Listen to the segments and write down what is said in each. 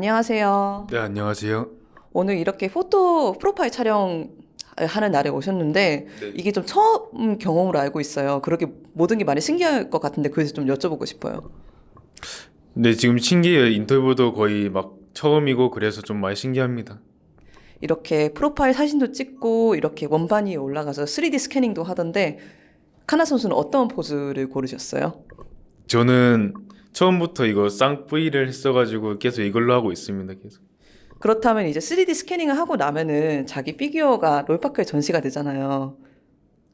안녕하세요. 네, 안녕하세요. 오늘 이렇게 포토 프로파일 촬영하는 날에 오셨는데 네. 이게 좀 처음 경험으로 알고 있어요. 그렇게 모든 게 많이 신기할 것 같은데 그래서 좀 여쭤보고 싶어요. 네, 지금 신기해요. 인터뷰도 거의 막 처음이고 그래서 좀 많이 신기합니다. 이렇게 프로파일 사진도 찍고 이렇게 원반 위에 올라가서 3D 스캐닝도 하던데 카나 선수는 어떤 포즈를 고르셨어요? 저는 처음부터 이거 쌍뿌이를 했어가지고 계속 이걸로 하고 있습니다. 계속. 그렇다면 이제 3D 스캐닝을 하고 나면은 자기 피규어가 롤파크에 전시가 되잖아요.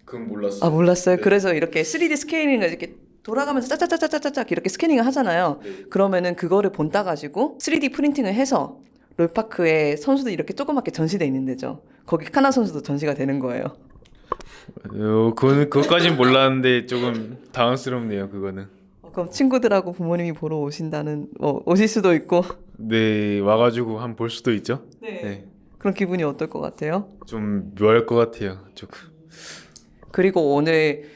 그건 아, 몰랐어요. 몰랐어요. 네. 그래서 이렇게 3D 스캐닝을 이렇게 돌아가면서 짜짜짜짜짜짜짝 이렇게 스캐닝을 하잖아요. 네. 그러면은 그거를 본따 가지고 3D 프린팅을 해서 롤파크에 선수들이 이렇게 조그맣게 전시돼 있는 데죠. 거기 카나 선수도 전시가 되는 거예요. 그것까진 몰랐는데 조금 당황스럽네요. 그거는. 그럼 친구들하고 부모님이 보러 오신다는, 오실 수도 있고. 네, 와가지고 한번 볼 수도 있죠. 네. 네, 그런 기분이 어떨 것 같아요? 좀 묘할 것 같아요. 조금. 그리고 오늘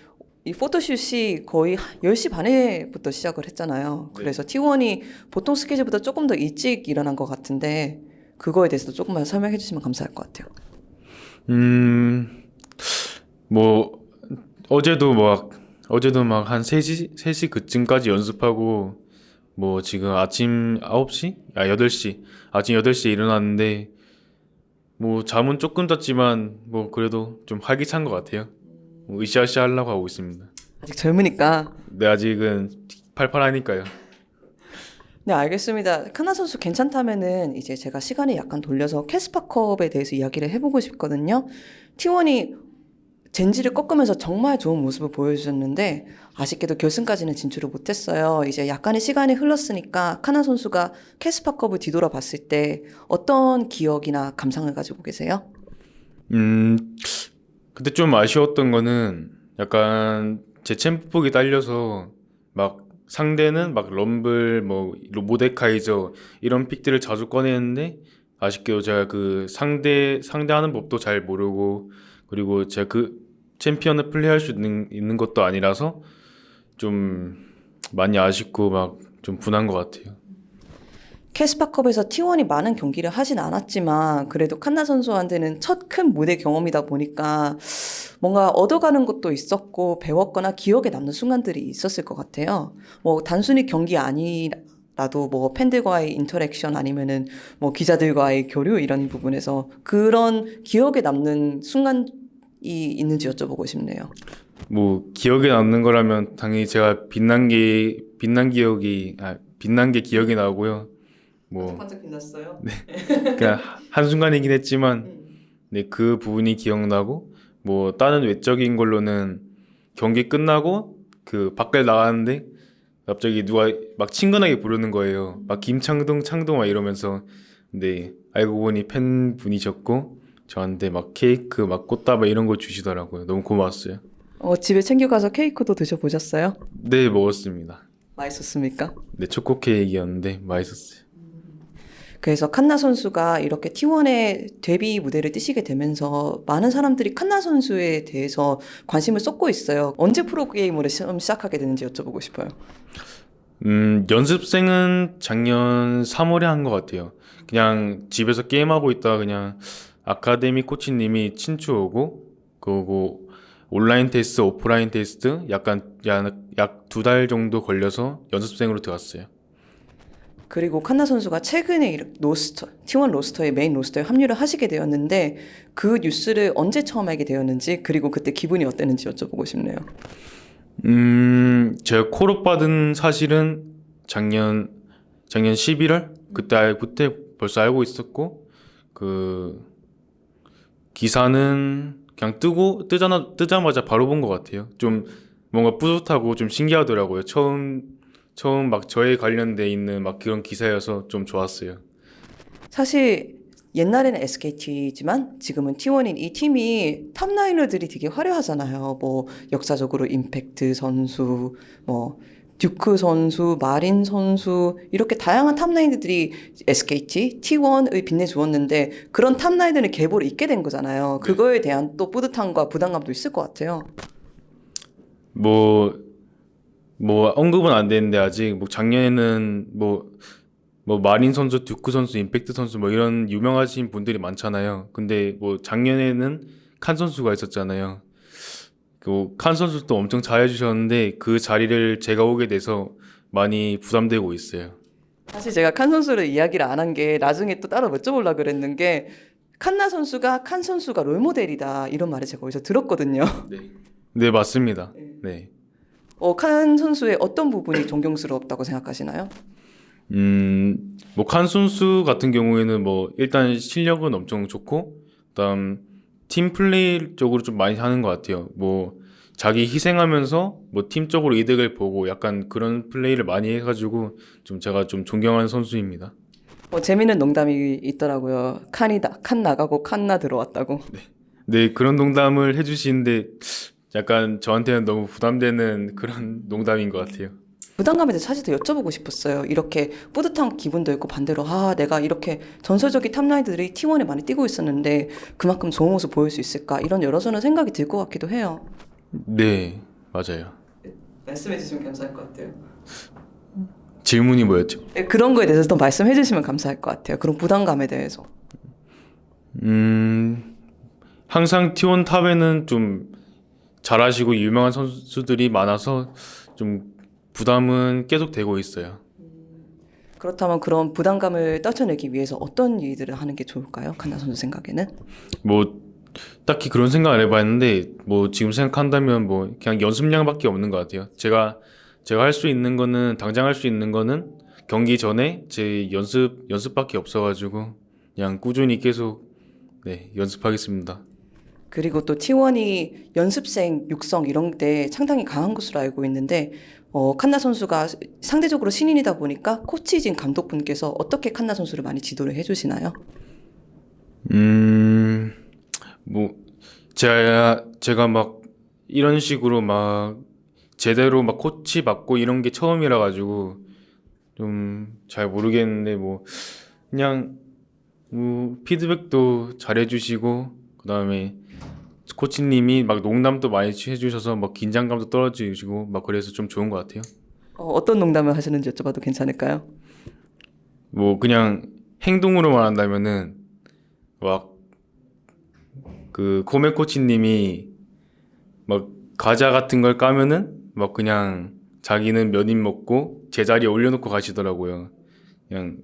이 포토슛이 거의 10시 반에부터 시작을 했잖아요. 네. 그래서 T1이 보통 스케줄보다 조금 더 일찍 일어난 것 같은데 그거에 대해서도 조금만 설명해 주시면 감사할 것 같아요. 음, 뭐 어제도 막 한 3시 그쯤까지 연습하고 뭐 지금 아침 9시? 8시. 아침 8시에 일어났는데 뭐 잠은 조금 잤지만 뭐 그래도 좀 활기찬 것 같아요. 뭐 으쌰으쌰 하려고 하고 있습니다. 아직 젊으니까. 근데 아직은 팔팔하니까요. 네, 알겠습니다. 카나 선수 괜찮다면은 이제 제가 시간을 약간 돌려서 캐스파컵에 대해서 이야기를 해보고 싶거든요. T1이 젠지를 꺾으면서 정말 좋은 모습을 보여주셨는데 아쉽게도 결승까지는 진출을 못했어요. 이제 약간의 시간이 흘렀으니까 카나 선수가 캐스파컵을 뒤돌아봤을 때 어떤 기억이나 감상을 가지고 계세요? 음, 그때 좀 아쉬웠던 거는 약간 제 챔프폭이 딸려서 막 상대는 막 럼블 뭐 모데카이저 이런 픽들을 자주 꺼내는데 아쉽게도 제가 그 상대하는 법도 잘 모르고 그리고 제가 그 챔피언을 플레이할 수 있는 것도 아니라서 좀 많이 아쉽고 막 좀 분한 것 같아요. 캐스파컵에서 T1이 많은 경기를 하진 않았지만 그래도 칸나 선수한테는 첫 큰 무대 경험이다 보니까 뭔가 얻어가는 것도 있었고 배웠거나 기억에 남는 순간들이 있었을 것 같아요. 뭐 단순히 경기 아니라도 뭐 팬들과의 인터랙션 아니면은 뭐 기자들과의 교류 이런 부분에서 그런 기억에 남는 순간이 있는지 여쭤보고 싶네요. 뭐 기억에 남는 거라면 당연히 제가 빛난 게 기억이 나고요. 뭐 반짝반짝 빛났어요. 그냥 한순간이긴 했지만 네, 그 부분이 기억나고 뭐 다른 외적인 걸로는 경기 끝나고 그 밖을 나가는데 갑자기 누가 막 친근하게 부르는 거예요. 막 김창동 창동 막 이러면서 근데 알고 보니 팬분이셨고 저한테 막 케이크 막 꽃다발 이런 거 주시더라고요. 너무 고마웠어요. 집에 챙겨가서 케이크도 드셔보셨어요? 네, 먹었습니다. 맛있었습니까? 네, 초코 케이크였는데 맛있었어요. 그래서 칸나 선수가 이렇게 T1의 데뷔 무대를 뛰시게 되면서 많은 사람들이 칸나 선수에 대해서 관심을 쏟고 있어요. 언제 프로게이머를 시작하게 되는지 여쭤보고 싶어요. 연습생은 작년 3월에 한 것 같아요. 그냥 집에서 게임하고 있다가 그냥 아카데미 코치님이 친추 오고, 그리고 온라인 테스트, 오프라인 테스트 약 2달 정도 걸려서 연습생으로 들어갔어요. 그리고 칸나 선수가 최근에 T1 로스터의 메인 로스터에 합류를 하시게 되었는데 그 뉴스를 언제 처음 알게 되었는지 그리고 그때 기분이 어땠는지 여쭤보고 싶네요. 제가 콜업 받은 사실은 작년 11월? 그때 벌써 알고 있었고, 그, 기사는 그냥 뜨자마자 바로 본 것 같아요. 좀 뭔가 뿌듯하고 좀 신기하더라고요. 처음 막 저에 관련돼 있는 막 그런 기사여서 좀 좋았어요. 사실 옛날에는 SKT지만 지금은 T1인 이 팀이 탑라이너들이 되게 화려하잖아요. 뭐 역사적으로 임팩트 선수, 뭐 듀크 선수, 마린 선수 이렇게 다양한 탑라이너들이 SKT, T1을 빛내주었는데 그런 탑라이너는 계보를 잇게 된 거잖아요. 그거에 대한 또 뿌듯함과 부담감도 있을 것 같아요. 뭐, 뭐, 언급은 안 되는데 아직, 뭐, 작년에는 뭐, 뭐 마린 선수, 듀크 선수, 임팩트 선수 뭐 이런 유명하신 분들이 많잖아요. 근데 뭐 작년에는 칸 선수가 있었잖아요. 그 칸 선수도 엄청 잘해주셨는데 그 자리를 제가 오게 돼서 많이 부담되고 있어요. 사실 제가 칸 선수를 이야기를 안 한 게 나중에 또 따로 여쭤보려고 그랬는 게 칸나 선수가 칸 선수가 롤모델이다 이런 말을 제가 어디서 들었거든요. 네. 네, 맞습니다. 네. 칸 선수의 어떤 부분이 존경스럽다고 생각하시나요? 뭐 칸 선수 같은 경우에는 뭐 일단 실력은 엄청 좋고 그다음 팀 플레이 쪽으로 좀 많이 하는 것 같아요. 뭐 자기 희생하면서 뭐 팀적으로 이득을 보고 약간 그런 플레이를 많이 해가지고 좀 제가 좀 존경하는 선수입니다. 재밌는 농담이 있더라고요. 칸 나가고 칸나 들어왔다고. 네, 그런 농담을 해주시는데 약간 저한테는 너무 부담되는 그런 농담인 것 같아요. 부담감에 대해서 사실 더 여쭤보고 싶었어요. 이렇게 뿌듯한 기분도 있고 반대로 내가 이렇게 전설적인 탑라이더들이 T1에 많이 뛰고 있었는데 그만큼 좋은 모습 보일 수 있을까? 이런 여러 저는 생각이 들 것 같기도 해요. 네, 맞아요. 말씀해 주시면 감사할 것 같아요. 질문이 뭐였죠? 네, 그런 거에 대해서 더 말씀해 주시면 감사할 것 같아요. 그런 부담감에 대해서. 항상 T1 탑에는 좀 잘하시고 유명한 선수들이 많아서 좀 부담은 계속 되고 있어요. 그렇다면 그런 부담감을 떨쳐내기 위해서 어떤 일들을 하는 게 좋을까요? 칸나 선수 생각에는? 뭐 딱히 그런 생각 안 해봤는데 뭐 지금 생각한다면 뭐 그냥 연습량밖에 없는 것 같아요. 제가 할 수 있는 거는 당장 할 수 있는 거는 경기 전에 제 연습밖에 없어가지고 그냥 꾸준히 계속 네, 연습하겠습니다. 그리고 또 T1이 연습생 육성 이런 데 상당히 강한 것으로 알고 있는데 칸나 선수가 상대적으로 신인이다 보니까 코치진 감독분께서 어떻게 칸나 선수를 많이 지도를 해주시나요? 뭐 제가 막 이런 식으로 막 제대로 막 코치 받고 이런 게 처음이라 가지고 좀 잘 모르겠는데 뭐 그냥 뭐 피드백도 잘 해주시고 그다음에 코치님이 막 농담도 많이 해주셔서 막 긴장감도 떨어지시고 막 그래서 좀 좋은 것 같아요. 어떤 농담을 하시는지 여쭤봐도 괜찮을까요? 뭐 그냥 행동으로 말한다면은 막 그 코메 코치님이 막 과자 같은 걸 까면은 막 그냥 자기는 몇 입 먹고 제자리에 올려놓고 가시더라고요. 그냥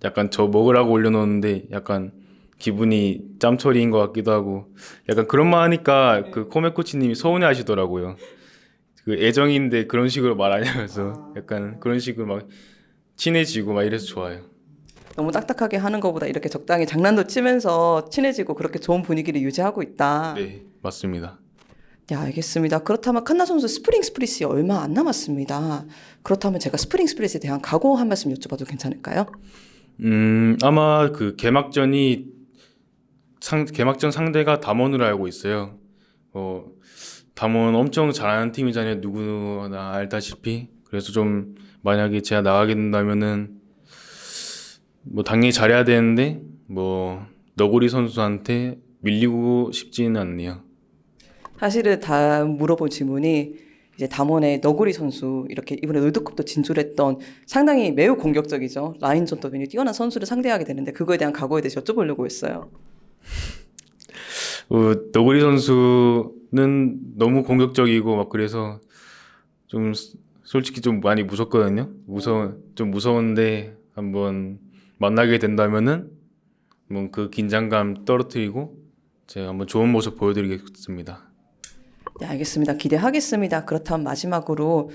약간 저 먹으라고 올려놓는데 약간 기분이 짬처리인 것 같기도 하고 약간 그런 말 하니까 그 코메 코치님이 서운해 하시더라고요. 그 애정인데 그런 식으로 말 하냐면서 약간 그런 식으로 막 친해지고 막 이래서 좋아요. 너무 딱딱하게 하는 것보다 이렇게 적당히 장난도 치면서 친해지고 그렇게 좋은 분위기를 유지하고 있다. 네, 맞습니다. 네, 알겠습니다. 그렇다면 칸나 선수 스프링 스프릿이 얼마 안 남았습니다. 그렇다면 제가 스프링 스프릿에 대한 각오 한 말씀 여쭤봐도 괜찮을까요? 아마 그 개막전 상대가 담원으로 알고 있어요. 담원 엄청 잘하는 팀이잖아요. 누구나 알다시피. 그래서 좀 만약에 제가 나가게 된다면은 뭐 당연히 잘해야 되는데 뭐 너구리 선수한테 밀리고 싶지는 않네요. 사실은 다 물어본 질문이 이제 담원의 너구리 선수 이렇게 이번에 롤드컵도 진출했던 상당히 매우 공격적이죠. 라인전도 굉장히 뛰어난 선수를 상대하게 되는데 그거에 대한 각오에 대해서 여쭤보려고 했어요. 너구리 선수는 너무 공격적이고 막 그래서 좀 솔직히 좀 많이 무섭거든요. 좀 무서운데 한번 만나게 된다면은 뭐 그 긴장감 떨어뜨리고 제가 한번 좋은 모습 보여드리겠습니다. 네, 알겠습니다. 기대하겠습니다. 그렇다면 마지막으로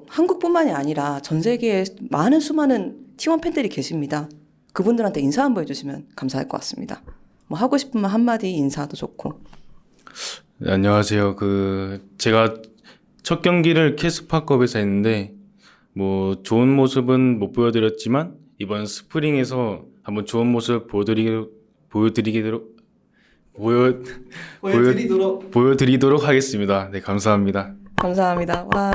한국뿐만이 아니라 전 세계에 많은 수많은 T1 팬들이 계십니다. 그분들한테 인사 한번 해주시면 감사할 것 같습니다. 뭐 하고 싶으면 한마디 인사도 좋고. 네, 안녕하세요. 제가 첫 경기를 캐스파컵에서 했는데 뭐 좋은 모습은 못 보여드렸지만 이번 스프링에서 한번 좋은 모습 보여드리도록 보여드리도록 하겠습니다. 네, 감사합니다. 감사합니다. 와.